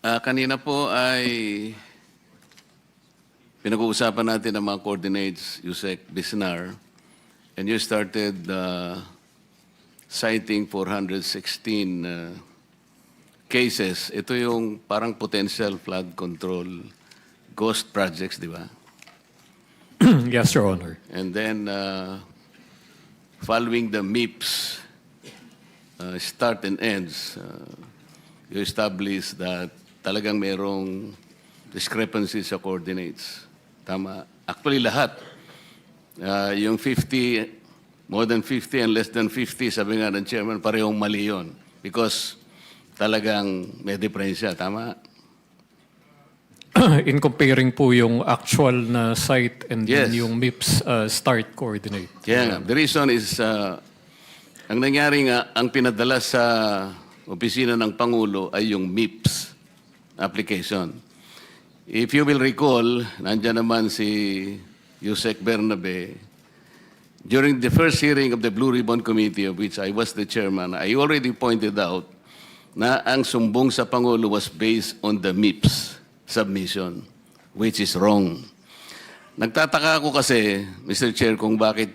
Kanina po ay pinag-uusapan natin ang mga coordinates, Yusek Bisnar, and you started citing 416 cases. Ito yung parang potential flood control ghost projects, di ba? Yes, Your Honor. And then, following the MIPS start and ends, you establish that talagang merong discrepancies sa coordinates. Tama. Actually, lahat. Yung 50, more than 50 and less than 50, sabi nga ng chairman, parehong mali yun. Because talagang may diferensya. Tama? In comparing po yung actual na site and Yes. then yung MIPS start coordinate. Kaya nga. The reason is, ang nangyari nga, ang pinadala sa opisina ng Pangulo ay yung MIPS application. If you will recall, nandiyan naman si Yusek Bernabe. During the first hearing of the Blue Ribbon Committee, of which I was the chairman, I already pointed out na ang sumbong sa Pangulo was based on the MIPS submission, which is wrong. Nagtataka ako kasi, Mr. Chair, kung bakit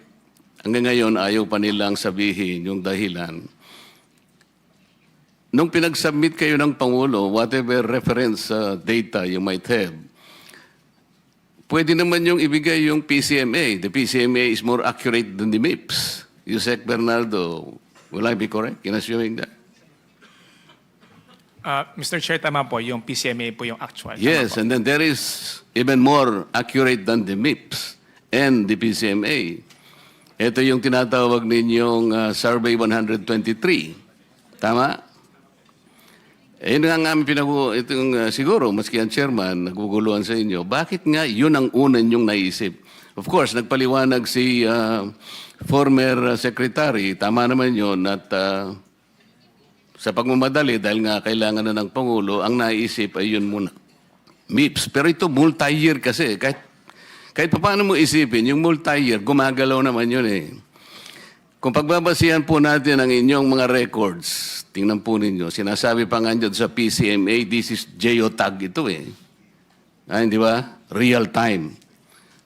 hanggang ngayon ayaw pa nilang sabihin yung dahilan. Nung pinag-submit kayo ng Pangulo, whatever reference data you might have, pwede naman yung ibigay yung PCMA. The PCMA is more accurate than the MIPS. Yusek Bernardo, will I be correct in assuming that? Mr. Chair, tama po, yung PCMA po yung actual. Yes, and then there is even more accurate than the MIPS and the PCMA. Ito yung tinatawag ninyong Survey 123. Tama? Yun nga namin siguro, maski ang chairman, naguguluhan sa inyo, bakit nga yun ang unan yung naisip? Of course, nagpaliwanag si former secretary, tama naman yun, at sa pagmamadali, dahil nga kailangan na ng Pangulo, ang naisip ay yun muna. MIPS. Pero ito multi-year kasi. Kahit paano mo isipin, yung multi-year, gumagalaw naman yun eh. Kung pagbabasihan po natin ang inyong mga records, tingnan po ninyo, sinasabi pa nga dyan sa PCMA, this is geotag ito eh. Di ba? Real time.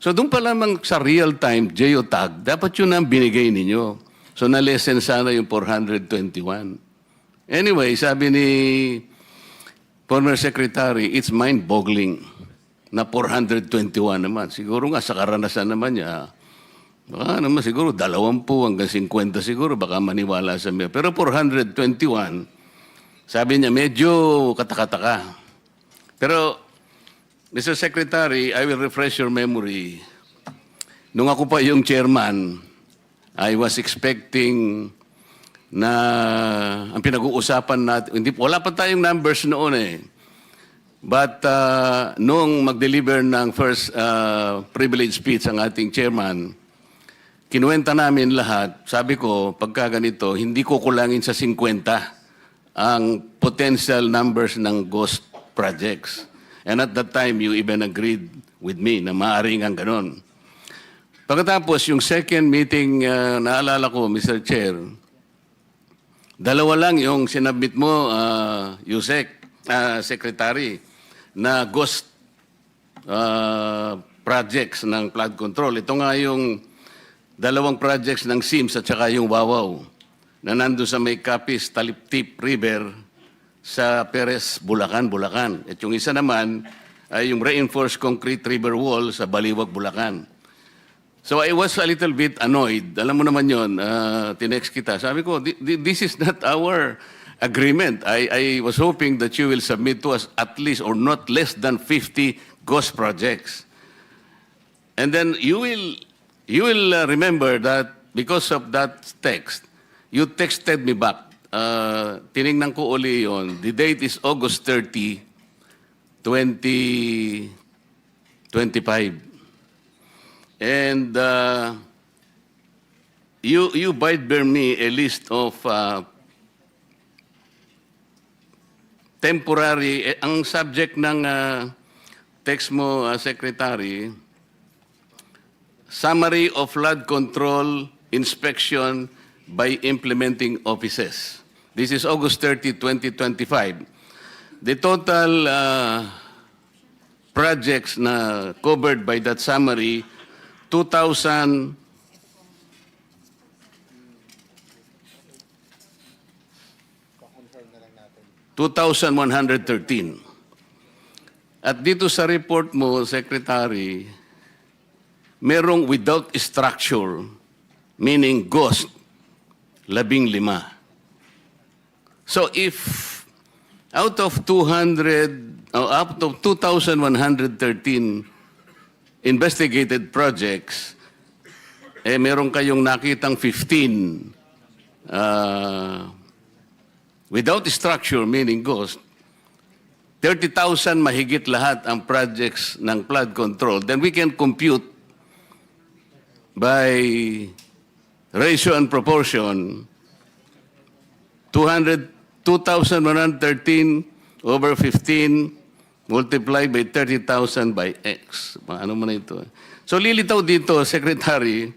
So doon pa lamang sa real time, geotag, dapat yun ang binigay ninyo. So na-lessen sana yung 421. Anyway, sabi ni former secretary, it's mind-boggling na 421 naman. Siguro nga sa karanasan naman niya, baka naman siguro 20 hanggang 50 siguro, baka maniwala sa mga. Pero 421, sabi niya medyo katakataka. Pero, Mr. Secretary, I will refresh your memory. Nung ako pa yung chairman, I was expecting na ang pinag-uusapan natin, wala pa tayong numbers noon eh. But noong mag-deliver ng first privilege speech ang ating chairman, kinuwenta namin lahat. Sabi ko, pagka ganito, hindi ko kulangin sa 50 ang potential numbers ng ghost projects. And at that time, you even agreed with me na maaaring ang ganon. Pagkatapos, yung second meeting, naalala ko, Mr. Chair, dalawa lang yung sinabit mo, Yusek, Secretary, na ghost projects ng flood control. Ito nga yung dalawang projects ng SIMS at saka yung Wawaw na nando sa may Capiz, Taliptip River sa Perez, Bulacan. At yung isa naman ay yung reinforced concrete river wall sa Baliwag, Bulacan. So I was a little bit annoyed. Alam mo naman yun, tinext kita. Sabi ko, this is not our agreement. I was hoping that you will submit to us at least or not less than 50 ghost projects. And then you will remember that because of that text, you texted me back. Tiningnan ko uli yun. The date is August 30, 2025. And you bear me a list of temporary, ang subject ng text mo, Secretary, Summary of Flood Control Inspection by Implementing Offices. This is August 30, 2025. the total projects na covered by that summary, 2,113. At dito sa report mo, Secretary, merong without structure, meaning ghost, 15. So if out of 2,113 investigated projects, meron kayong nakitang 15 without structure, meaning ghost, 30,000 mahigit lahat ang projects ng flood control, then we can compute by ratio and proportion 2,113 over 15 multiplied by 30,000 by X. Ano mo na ito? So lilitaw dito, Secretary,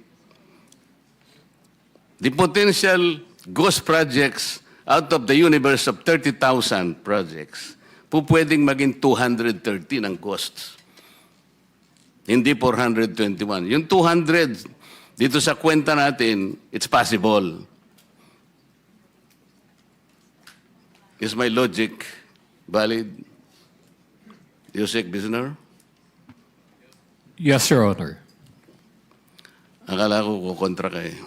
the potential ghost projects out of the universe of 30,000 projects, pwedeng maging 213 ang ghosts. Hindi 421. Yung 200, dito sa kwenta natin, it's possible. Is my logic valid? Yusek Bisner? Yes, Your Honor. Akala ko kukontra ka eh.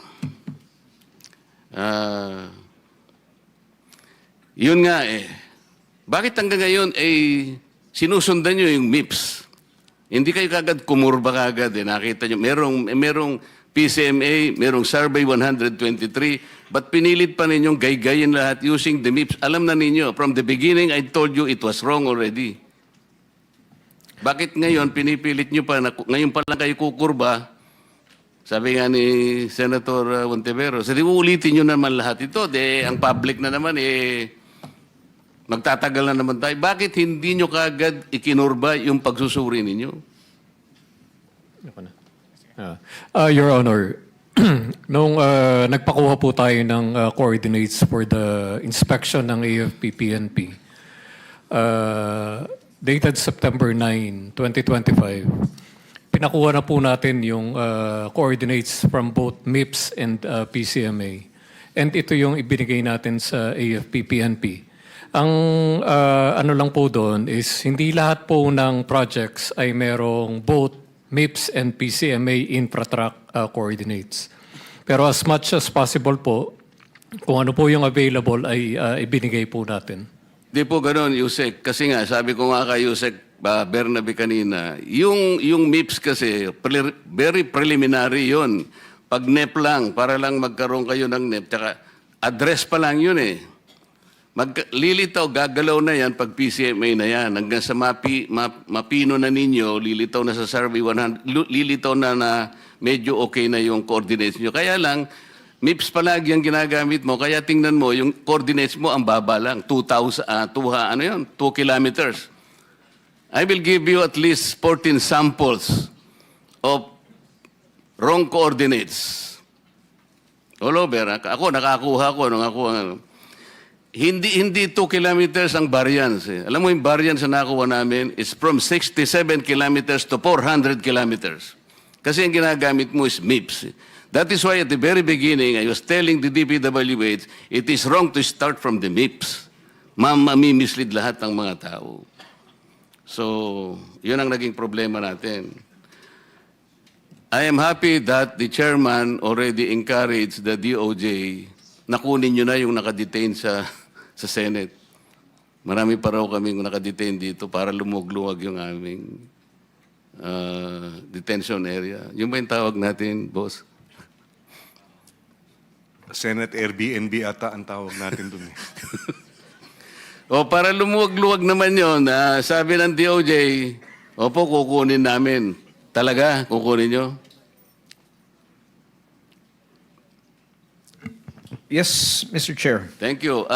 Yun nga eh. Bakit hanggang ngayon sinusundan nyo yung MIPS? Hindi kayo kagad kumurba kagad eh. Nakita nyo, merong PCMA, merong Survey 123, but pinilit pa ninyong gaygayin lahat using the MIPS. Alam na ninyo, from the beginning, I told you it was wrong already. Bakit ngayon, pinipilit nyo pa, ngayon pa lang kayo kukurba, sabi nga ni Senator Montevero, so di uulitin nyo naman lahat ito, ang public na naman, magtatagal na naman tayo. Bakit hindi nyo kagad ikinurba yung pagsusuri ninyo? Your Honor, nung nagpakuha po tayo ng coordinates for the inspection ng AFP-PNP, dated September 9, 2025, pinakuha na po natin yung coordinates from both MIPS and PCMA. And ito yung ibinigay natin sa AFP-PNP. Ang ano lang po doon is hindi lahat po ng projects ay merong both MIPS and PCMA infratrack coordinates. Pero as much as possible po, kung ano po yung available ay ibinigay po natin. Di po ganoon, Yusek. Kasi nga, sabi ko nga kay Yusek Bernabe kanina, yung MIPS kasi, very preliminary yon. Pag NEP lang, para lang magkaroon kayo ng NEP, tsaka address pa lang yun eh. Lilitaw, gagalaw na yan pag PCMA na yan. Hanggang sa mapino na ninyo, lilitaw na sa Survey 100, lilitaw na medyo okay na yung coordinates nyo. Kaya lang, MIPS palagi ang ginagamit mo, kaya tingnan mo, yung coordinates mo ang baba lang, 2 kilometers. I will give you at least 14 samples of wrong coordinates. All over. Ako, nakakuha ko. Hindi 2 kilometers ang variance. Alam mo yung variance na nakuha namin is from 67 kilometers to 400 kilometers. Kasi ang ginagamit mo is MIPS. That is why at the very beginning, I was telling the DPWH, it is wrong to start from the MIPS. Mamimislead lahat ng mga tao. So, yun ang naging problema natin. I am happy that the chairman already encouraged the DOJ na kunin nyo na yung nakadetain sa Senate. Marami pa raw kaming nakadetain dito para lumug-luwag yung aming detention area. Yung ba yung tawag natin, boss? Senate Airbnb ata ang tawag natin dun eh. O para lumuwag-luwag naman yun, sabi ng DOJ, opo, kukunin namin. Talaga, kukunin nyo? Yes, Mr. Chair. Thank you.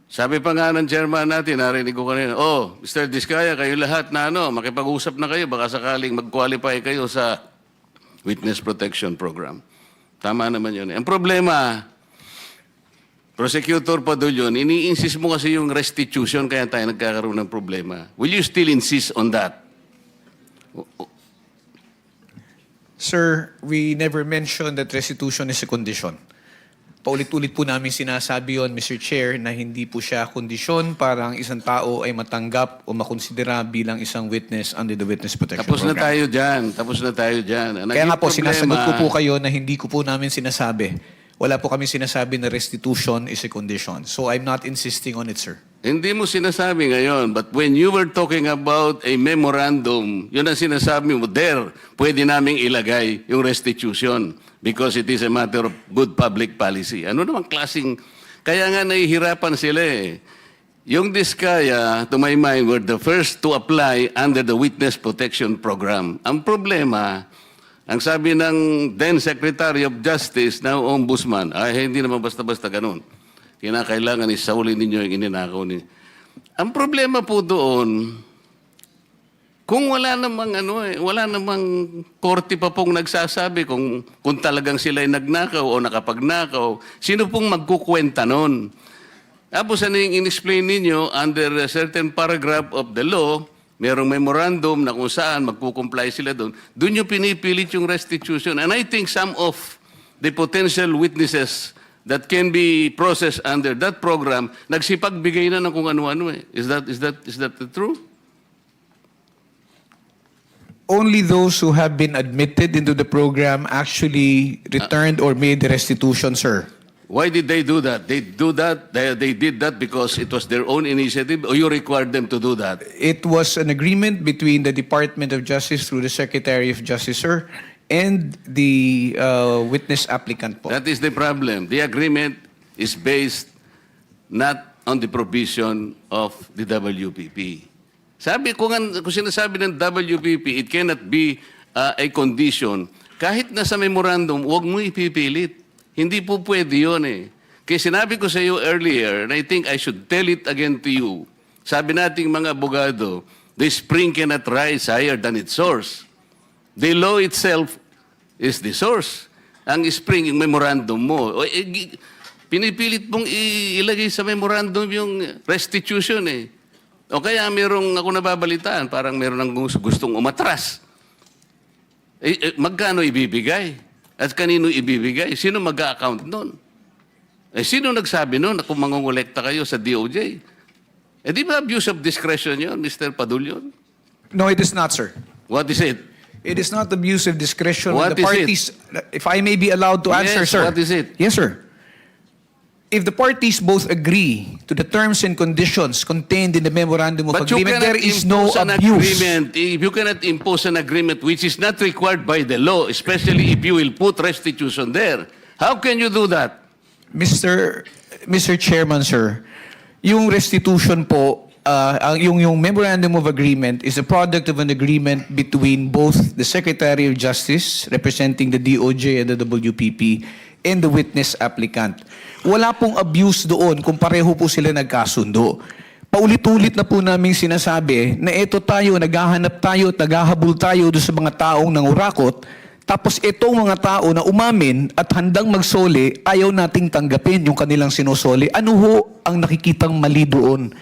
Sabi pa nga ng chairman natin, narinig ko kanina, Mr. Diskaya, kayo lahat na makipag-usap na kayo, baka sakaling mag-qualify kayo sa Witness Protection Program. Tama naman yun. Ang problema Prosecutor Padulyon, ini-insist mo kasi yung restitution kaya tayo nagkakaroon ng problema. Will you still insist on that? Sir, we never mentioned that restitution is a condition. Paulit-ulit po namin sinasabi yon, Mr. Chair, na hindi po siya kondisyon para ang isang tao ay matanggap o makonsidera bilang isang witness under the Witness Protection Tapos na Program. tayo dyan. Tapos na tayo dyan. Ang Kaya nga naging po, sinasagot ko po problema- kayo na hindi ko po namin sinasabi. Wala po kami sinasabi na restitution is a condition. So I'm not insisting on it, sir. Hindi mo sinasabi ngayon, but when you were talking about a memorandum, yun ang sinasabi mo, there, pwede naming ilagay yung restitution because it is a matter of good public policy. Ano namang klaseng... Kaya nga nahihirapan sila eh. Yung Diskaya, to my mind, were the first to apply under the Witness Protection Program. Ang problema, ang sabi ng then Secretary of Justice, now Ombudsman, ay hindi naman basta-basta ganun. Kinakailangan isaulin ninyo yung ininakaw ni. Ang problema po doon, kung wala namang wala namang korte pa pong nagsasabi kung talagang sila ay nagnakaw o nakapagnakaw, sino pong magkukwenta nun? Tapos ano yung in-explain ninyo under a certain paragraph of the law, merong memorandum na kung saan magkukomply sila doon, doon yung pinipilit yung restitution. And I think some of the potential witnesses that can be processed under that program, nagsipagbigay na ng kung ano-ano eh. Is that the truth? Only those who have been admitted into the program actually returned or made the restitution, sir. Why did they do that? They did that because it was their own initiative or you required them to do that? It was an agreement between the Department of Justice through the Secretary of Justice, sir, and the witness applicant po. That is the problem. The agreement is based not on the provision of the WPP. Sabi kung sinasabi ng WPP, it cannot be a condition. Kahit nasa memorandum, huwag mo ipipilit. Hindi po pwede yun eh. Kaya sinabi ko sa iyo earlier, and I think I should tell it again to you, sabi nating mga abogado, the spring cannot rise higher than its source. The law itself is the source. Ang spring, yung memorandum mo. Pinipilit mong ilagay sa memorandum yung restitution eh. O kaya merong ako nababalitaan, parang meron ng gustong umatras. Magkano ibibigay? At kanino ibibigay? Sino mag-a-account nun? Sino nagsabi nun na kung mangongolekta kayo sa DOJ? Di ba abuse of discretion yun, Mr. Padulyon? No, it is not, sir. What is it? It is not abuse of discretion. What The is it? parties, if I may be allowed to answer, Yes, sir. what is it? Yes, sir. If the parties both agree to the terms and conditions contained in the memorandum of But you agreement, cannot there is no impose an abuse. agreement. If you cannot impose an agreement which is not required by the law, especially if you will put restitution there, how can you do that? Mr. Chairman, sir, yung restitution po, yung memorandum of agreement is a product of an agreement between both the Secretary of Justice, representing the DOJ and the WPP, and the witness applicant. Wala pong abuse doon kung pareho po sila nagkasundo. Paulit-ulit na po namin sinasabi na ito tayo, naghahanap tayo at naghahabol tayo doon sa mga taong nangurakot, tapos itong mga tao na umamin at handang magsoli, ayaw nating tanggapin yung kanilang sinosoli. Ano ho ang nakikitang mali doon?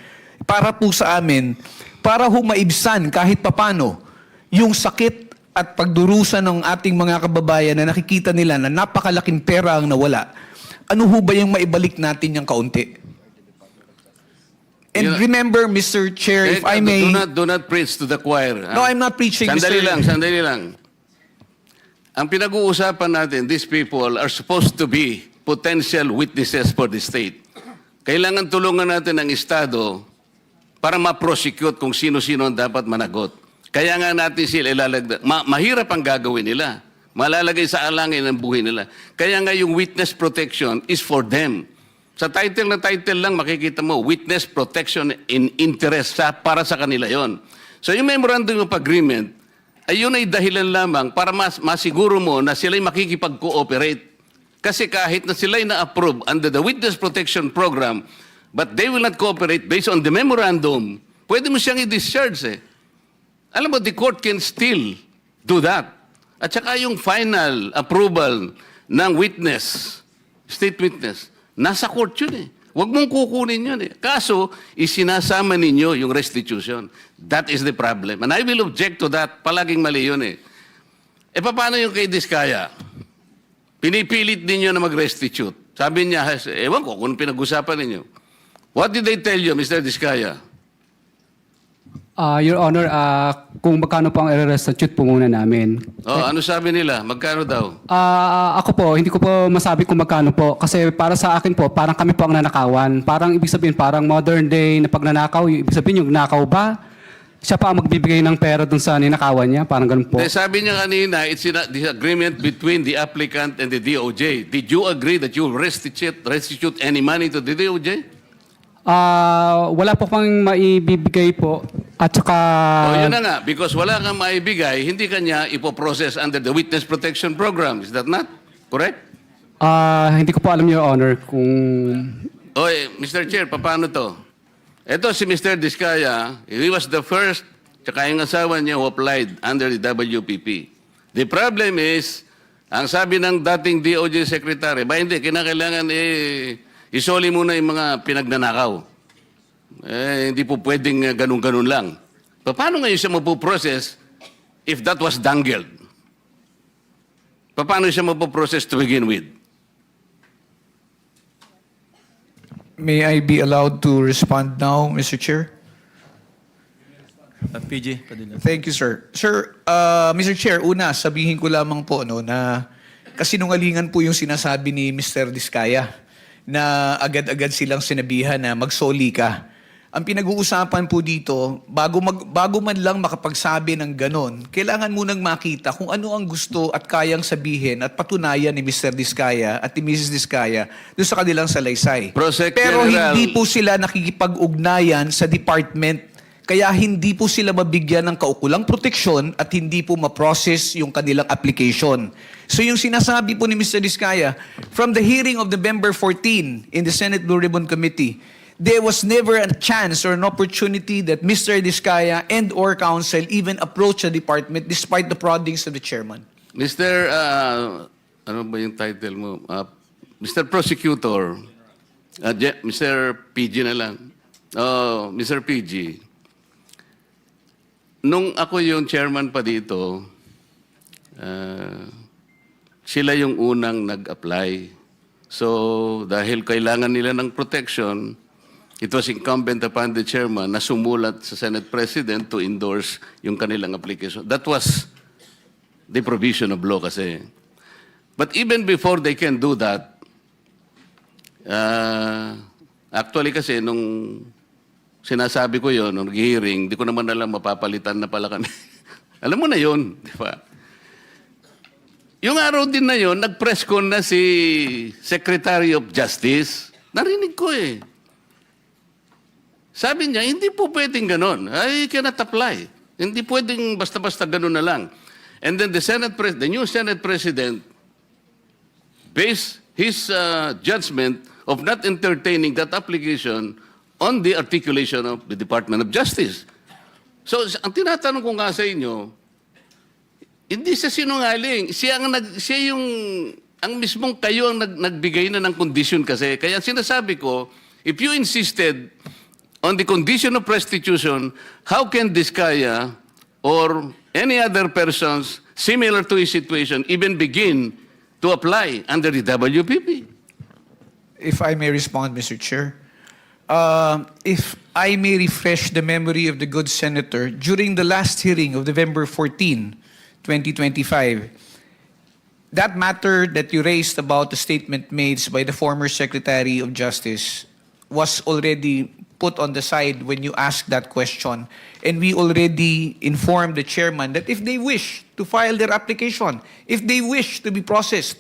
Para po sa amin, para ho maibsan kahit papano yung sakit at pagdurusa ng ating mga kababayan na nakikita nila na napakalaking pera ang nawala, ano ho ba yung maibalik natin yung kaunti? And remember, Mr. Chair, if I may... Do not preach to the choir. No, I'm not preaching, Sandali Mr. sandali lang. Ang pinag-uusapan natin, these people are supposed to be potential witnesses for the state. Kailangan tulungan natin ang Estado para ma-prosecute kung sino-sino ang dapat managot. Kaya nga natin sila ilalagdag. Mahirap ang gagawin nila. Malalagay sa alangin ang buhay nila. Kaya nga yung witness protection is for them. Sa title na title lang makikita mo, witness protection in interest para sa kanila yon. So yung memorandum of agreement, ayun ay dahilan lamang para masiguro mo na sila'y makikipag-cooperate. Kasi kahit na sila'y na-approve under the witness protection program, but they will not cooperate based on the memorandum, pwede mo siyang i-discharge eh. Alam mo, the court can still do that. At saka yung final approval ng witness, state witness, Nasa court yun eh. Huwag mong kukunin yun eh. Kaso, isinasama ninyo yung restitution. That is the problem. And I will object to that. Palaging mali yun eh. E paano yung kay Diskaya? Pinipilit ninyo na mag-restitute. Sabi niya, ewan ko kung pinag-usapan ninyo. What did they tell you, Mr. Diskaya? Your Honor, kung magkano po ang i-restitute po muna namin. Oh, ano sabi nila? Magkano daw? Ako po, hindi ko po masabi kung magkano po. Kasi para sa akin po, parang kami po ang nanakawan. Parang ibig sabihin, parang modern day na pagnanakaw. Ibig sabihin yung nakaw ba? Siya pa ang magbibigay ng pera dun sa ninakawan niya? Parang ganun po. Sabi niya kanina, it's a disagreement between the applicant and the DOJ. Did you agree that you will restitute any money to the DOJ? Wala po pang maibibigay po. At saka... Yun na nga, because wala kang maibigay, hindi kanya ipoprocess under the Witness Protection Program. Is that not correct? hindi ko po alam, Your Honor, kung... Mr. Chair, paano to? Ito si Mr. Diskaya, he was the first, tsaka yung asawa niya who applied under the WPP. The problem is, ang sabi ng dating DOJ Secretary, hindi, kinakailangan isoli muna yung mga pinagnanakaw. Hindi po pwedeng ganun-ganun lang. Paano ngayon siya mapuprocess if that was dangled? Paano siya mapuprocess to begin with? May I be allowed to respond now, Mr. Chair? PG, Padilla. Thank you, sir. Sir, Mr. Chair, una, sabihin ko lamang po na kasinungalingan po yung sinasabi ni Mr. Diskaya na agad-agad silang sinabihan na magsoli ka. Ang pinag-uusapan po dito, bago man lang makapagsabi ng ganon, kailangan munang makita kung ano ang gusto at kayang sabihin at patunayan ni Mr. Diskaya at ni Mrs. Diskaya doon sa kanilang salaysay. Prosec Pero General. hindi po sila nakikipag-ugnayan sa department, kaya hindi po sila mabigyan ng kaukulang proteksyon at hindi po ma-process yung kanilang application. So yung sinasabi po ni Mr. Diskaya, from the hearing of November 14 in the Senate Blue Ribbon Committee, there was never a chance or an opportunity that Mr. Diskaya and or counsel even approach the department despite the proddings of the chairman. Mr. Ano ba yung title mo? Mr. Prosecutor, Mr. PG na lang. Mr. PG, nung ako yung chairman pa dito, sila yung unang nag-apply. So, dahil kailangan nila ng protection, it was incumbent upon the chairman na sumulat sa Senate President to endorse yung kanilang application. That was the provision of law kasi. But even before they can do that, actually kasi nung sinasabi ko yon nung hearing, di ko naman alam mapapalitan na pala kami. Alam mo na yon, di ba? Yung araw din na yon, nag-press con na si Secretary of Justice. Narinig ko eh. Sabi niya, hindi po pwedeng ganon. I cannot apply. Hindi pwedeng basta-basta ganon na lang. And then the new Senate President based his judgment of not entertaining that application on the articulation of the Department of Justice. So, ang tinatanong ko nga sa inyo, hindi siya sinungaling. Ang mismong kayo ang nagbigay na ng condition kasi. Kaya sinasabi ko, if you insisted on the condition of restitution, how can Diskaya or any other persons similar to his situation even begin to apply under the WPP? If I may respond, Mr. Chair. If I may refresh the memory of the good senator, during the last hearing of November 14, 2025, that matter that you raised about the statement made by the former Secretary of Justice was already put on the side when you asked that question. And we already informed the chairman that if they wish to file their application, if they wish to be processed,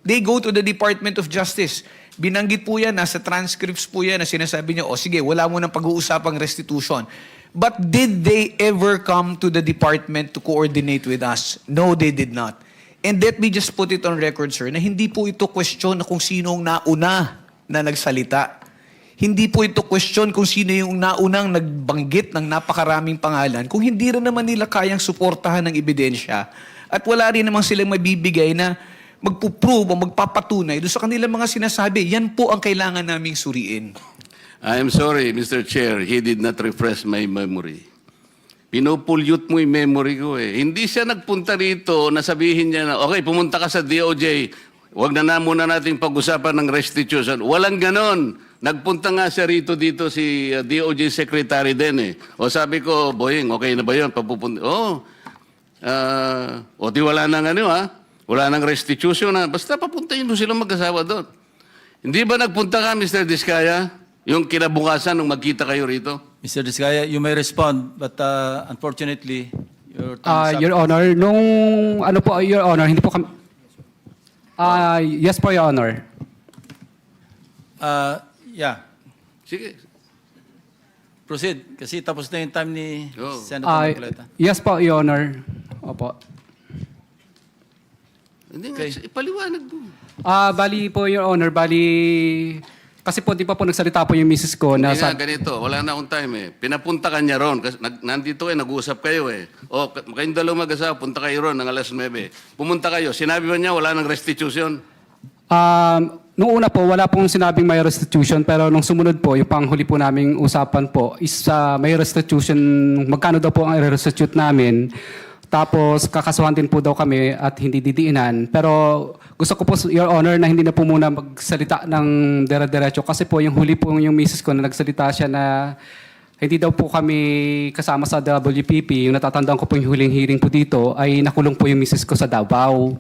they go to the Department of Justice. Binanggit po yan, nasa transcripts po yan na sinasabi niya, sige, wala mo nang pag-uusapang restitution. But did they ever come to the department to coordinate with us? No, they did not. And let me just put it on record, sir, na hindi po ito question na kung sino ang nauna na nagsalita. Hindi po ito question kung sino yung naunang nagbanggit ng napakaraming pangalan kung hindi rin naman nila kayang suportahan ng ebidensya at wala rin naman silang mabibigay na magpuprove o magpapatunay doon sa kanilang mga sinasabi. Yan po ang kailangan naming suriin. I am sorry, Mr. Chair, he did not refresh my memory. Pinupulyut mo yung memory ko eh. Hindi siya nagpunta rito na sabihin niya na, okay, pumunta ka sa DOJ, wag na muna nating pag-usapan ng restitution. Walang ganon. Nagpunta nga siya rito dito si DOJ Secretary din eh. O sabi ko, Boying, okay na ba yun? Papupunta. O di wala nang ano ha? Wala nang restitution ha? Basta papuntahin mo silang mag-asawa doon. Hindi ba nagpunta ka, Mr. Diskaya? Yung kinabukasan nung magkita kayo rito? Mr. Diskaya, you may respond, but unfortunately, your time is up. Your Honor, nung ano po, Your Honor, hindi po kami... yes po, Your Honor. Yeah, Sige. proceed. Kasi tapos na yung time ni Oh. Senator Marcoleta. Yes po, Your Honor. Opo. Hindi nga, ipaliwanag mo. Bali po, Your Honor, kasi po, di pa po nagsalita po yung misis ko na Hindi nga, ganito. Wala na akong time eh. Pinapunta ka niya ron. Kasi nandito nag-uusap kayo eh. O, kayong dalawang mag-asawa, punta kayo ron ng alas 9. Pumunta kayo. Sinabi ba niya wala nang restitution? Nung una po, wala pong sinabing may restitution, pero nung sumunod po, yung panghuli po naming usapan po is may restitution, magkano daw po ang i-restitute namin. Tapos kakasuhan din po daw kami at hindi didiinan. Pero gusto ko po, Your Honor, na hindi na po muna magsalita ng dire-diretso kasi po yung huli po yung misis ko na nagsalita siya na hindi daw po kami kasama sa WPP. Yung natatandaan ko po yung huling hearing po dito ay nakulong po yung misis ko sa Davao.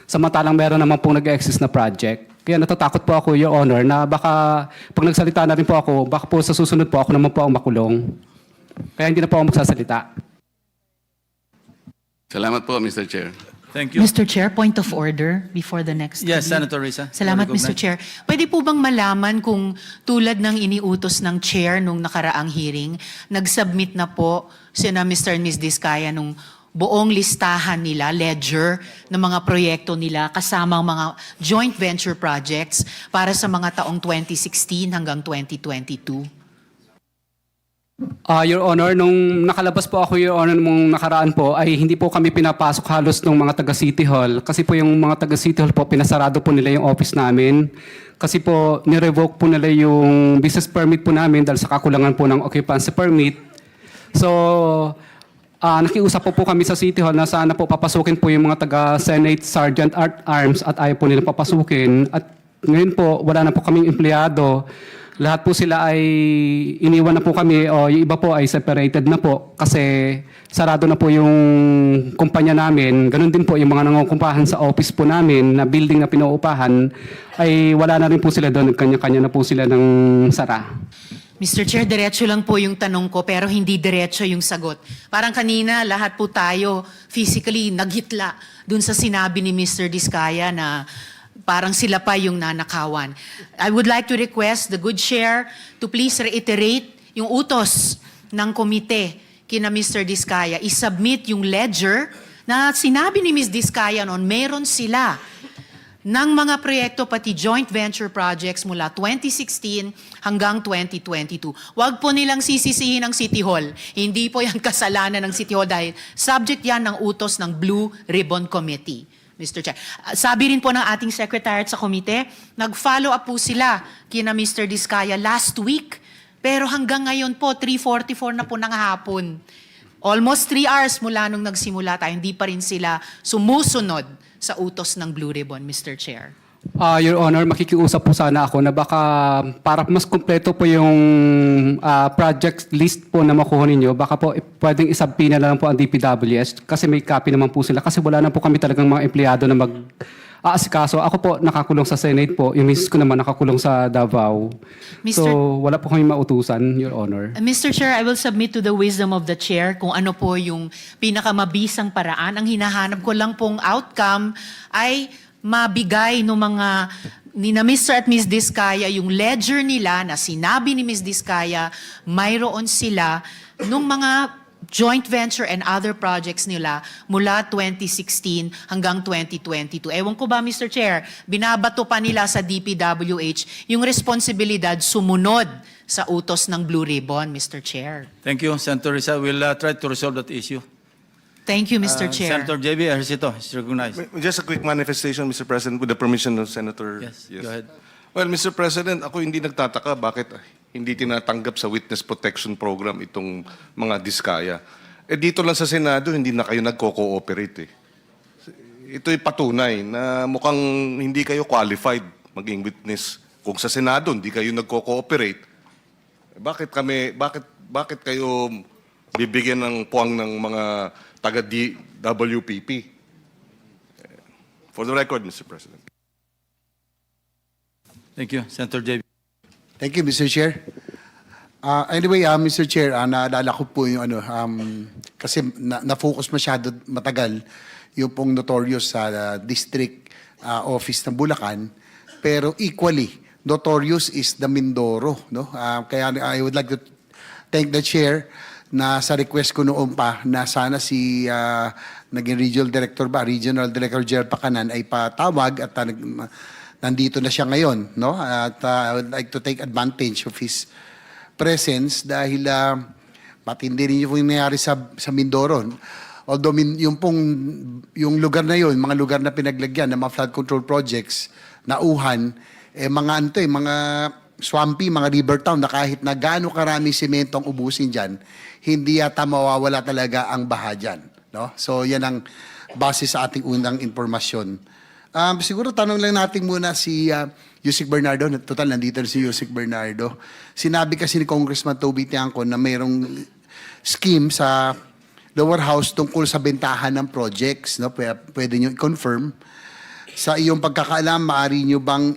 Samantalang meron naman po nag-exist na project. Kaya natatakot po ako, Your Honor, na baka pag nagsalita na rin po ako, baka po sa susunod po ako naman po ang makulong. Kaya hindi na po ako magsasalita. Salamat po, Mr. Chair. Thank you. Mr. Chair, point of order before the next. Yes, hearing. Senator Risa. Salamat, You're Mr. recognized. Chair. Pwede po bang malaman kung tulad ng iniutos ng chair nung nakaraang hearing, nag-submit na po sina Mr. and Ms. Diskaya nung buong listahan nila, ledger, ng mga proyekto nila kasama ang mga joint venture projects para sa mga taong 2016 hanggang 2022? Your Honor, nung nakalabas po ako, Your Honor, nung nakaraan po, ay hindi po kami pinapasok halos ng mga taga City Hall. Kasi po yung mga taga City Hall po, pinasarado po nila yung office namin. Kasi po, nirevoke po nila yung business permit po namin dahil sa kakulangan po ng occupancy permit. So, nakiusap po kami sa City Hall na sana po papasukin po yung mga taga Senate Sergeant at Arms at ayaw po nilang papasukin. At ngayon po, wala na po kaming empleyado. Lahat po sila ay iniwan na po kami o yung iba po ay separated na po kasi sarado na po yung kumpanya namin. Ganun din po yung mga nangungumpahan sa office po namin na building na pinauupahan ay wala na rin po sila doon. Kanya-kanya na po sila ng sara. Mr. Chair, diretso lang po yung tanong ko pero hindi diretso yung sagot. Parang kanina, lahat po tayo physically naghitla dun sa sinabi ni Mr. Diskaya na parang sila pa yung nanakawan. I would like to request the good chair to please reiterate yung utos ng komite kina Mr. Diskaya. I-submit yung ledger na sinabi ni Ms. Diskaya noon, meron sila ng mga proyekto pati joint venture projects mula 2016 hanggang 2022. Huwag po nilang sisisihin ang City Hall. Hindi po yan kasalanan ng City Hall dahil subject yan ng utos ng Blue Ribbon Committee. Mr. Chair. Sabi rin po ng ating secretariat sa komite, nag-follow up po sila kina Mr. Diskaya last week. Pero hanggang ngayon po, 3:44 na po ng hapon. Almost 3 hours mula nung nagsimula tayo, hindi pa rin sila sumusunod sa utos ng Blue Ribbon, Mr. Chair. Your Honor, makikiusap po sana ako na baka para mas kumpleto po yung project list po na makuha ninyo, baka po pwedeng isabpina na lang po ang DPWS kasi may copy naman po sila kasi wala na po kami talagang mga empleyado na mag-aasikaso. Ako po nakakulong sa Senate po, yung misis ko naman nakakulong sa Davao. So wala po kami mautusan, Your Honor. Mr. Chair, I will submit to the wisdom of the chair kung ano po yung pinakamabisang paraan. Ang hinahanap ko lang pong outcome ay mabigay ng mga ni na Mr. at Ms. Diskaya yung ledger nila na sinabi ni Ms. Diskaya mayroon sila nung mga joint venture and other projects nila mula 2016 hanggang 2022. Ewan ko ba, Mr. Chair, binabato pa nila sa DPWH yung responsibilidad sumunod sa utos ng Blue Ribbon, Mr. Chair. Thank you, Senator Risa. We'll try to resolve that issue. Thank you, Mr. Chair. Senator JB Ejercito is recognized. Just a quick manifestation, Mr. President, with the permission of Senator. Yes, go ahead. Well, Mr. President, ako hindi nagtataka bakit hindi tinatanggap sa Witness Protection Program itong mga diskaya. Dito lang sa Senado, hindi na kayo nagko-cooperate eh. Ito'y patunay na mukhang hindi kayo qualified maging witness. Kung sa Senado, hindi kayo nagko-cooperate, bakit kayo bibigyan ng puwang ng mga taga-WPP? For the record, Mr. President. Thank you, Senator JB. Thank you, Mr. Chair. Anyway, Mr. Chair, naalala ko po yung kasi na-focus masyado matagal yung pong notorious sa district office ng Bulacan, pero equally notorious is the Mindoro, no? Kaya I would like to thank the chair na sa request ko noon pa na sana si naging regional director Gerald Pacanan ay patawag at nandito na siya ngayon, no? At I would like to take advantage of his presence dahil matindi rin yung nangyari sa Mindoro. Although yung lugar na yun, mga lugar na pinaglagyan ng mga flood control projects, nauhan, mga swampy, mga river town na kahit na gaano karami semento ang ubusin dyan, hindi yata mawawala talaga ang baha dyan. No? So yan ang base sa ating unang impormasyon. Siguro tanong lang natin muna si Yusek Bernardo. Total, nandito na si Yusek Bernardo. Sinabi kasi ni Congressman Toby Tiangco na mayroong scheme sa lower house tungkol sa bentahan ng projects. No? Pwede nyo i-confirm. Sa iyong pagkakaalam, maaari nyo bang